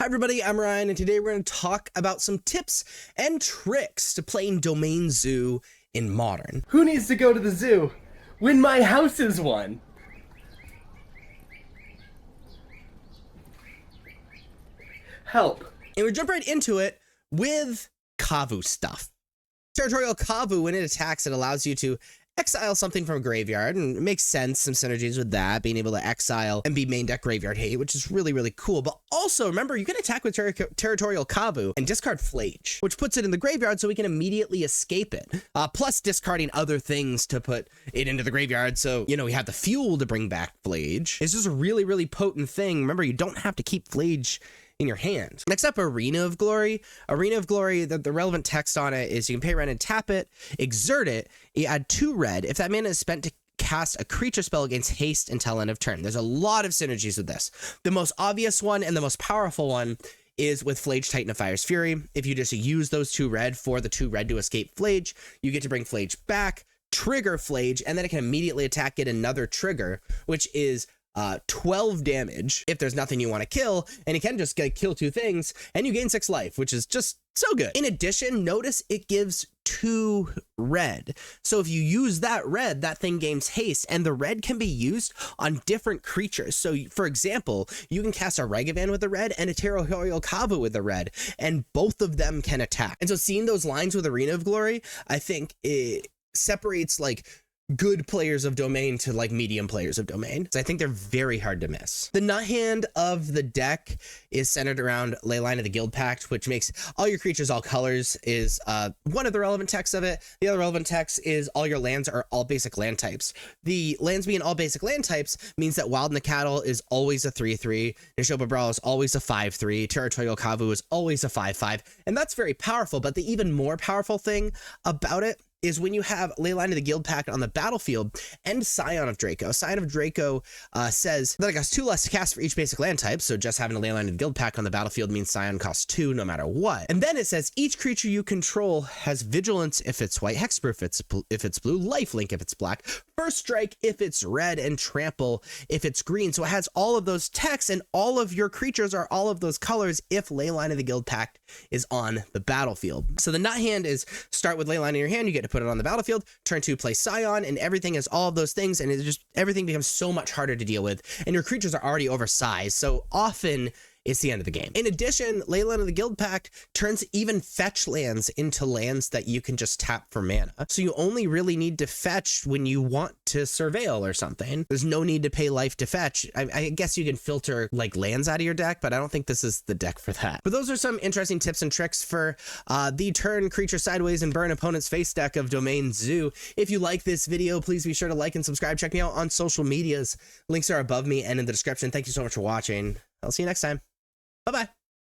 Hi everybody, I'm Ryan, and today we're going to talk about some tips and tricks to playing Domain Zoo in Modern. Who needs to go to the zoo when my house is one? Help. And we jump right into it with Kavu stuff. Territorial Kavu, when it attacks, it allows you to exile something from a graveyard, and it makes sense, some synergies with that, being able to exile and be main deck graveyard hate, which is really, really cool. But also, remember, you can attack with Territorial Kavu and discard Flage, which puts it in the graveyard so we can immediately escape it, plus discarding other things to put it into the graveyard, so, you know, we have the fuel to bring back Flage. It's just a really, really potent thing. Remember, you don't have to keep Flage in your hand. Next up, Arena of Glory. Arena of Glory, the relevant text on it is you can pay red and tap it, exert it, you add 2 red. If that mana is spent to cast a creature spell against haste until end of turn. There's a lot of synergies with this. The most obvious one and the most powerful one is with Flage Titan of Fire's Fury. If you just use those 2 red for the 2 red to escape Flage, you get to bring Flage back, trigger Flage, and then it can immediately attack, get another trigger, which is 12 damage if there's nothing you want to kill, and you can just kill 2 things and you gain 6 life, which is just so good. In addition, notice it gives 2 red, so if you use that red, that thing gains haste, and the red can be used on different creatures. So for example, you can cast a Ragavan with the red and a Territorial Kavu with the red, and both of them can attack. And so seeing those lines with Arena of Glory, I think it separates like good players of Domain to like medium players of Domain. So I think they're very hard to miss. The nut hand of the deck is centered around Leyline of the Guild Pact, which makes all your creatures all colors is one of the relevant texts of it. The other relevant text is all your lands are all basic land types. The lands being all basic land types means that Wild Nacatl is always a 3/3, Nishoba Brawl is always a 5/3, Territorial Kavu is always a 5/5, and that's very powerful. But the even more powerful thing about it is when you have Leyline of the Guild Pact on the battlefield and Scion of Draco. Scion of Draco says that it costs 2 less to cast for each basic land type, so just having a Leyline of the Guild Pact on the battlefield means Scion costs 2 no matter what. And then it says each creature you control has Vigilance if it's white, Hexproof if it's blue, Lifelink if it's black, First Strike if it's red, and Trample if it's green. So it has all of those texts, and all of your creatures are all of those colors if Leyline of the Guild Pact is on the battlefield. So the nut hand is start with Leyline in your hand, you get to put it on the battlefield, turn 2 play Scion, and everything is all of those things, and it's just everything becomes so much harder to deal with, and your creatures are already oversized, so often it's the end of the game. In addition, Leyline of the Guild Pact turns even fetch lands into lands that you can just tap for mana. So you only really need to fetch when you want to surveil or something. There's no need to pay life to fetch. I guess you can filter like lands out of your deck, but I don't think this is the deck for that. But those are some interesting tips and tricks for the turn creature sideways and burn opponent's face deck of Domain Zoo. If you like this video, please be sure to like and subscribe. Check me out on social medias. Links are above me and in the description. Thank you so much for watching. I'll see you next time. Bye-bye.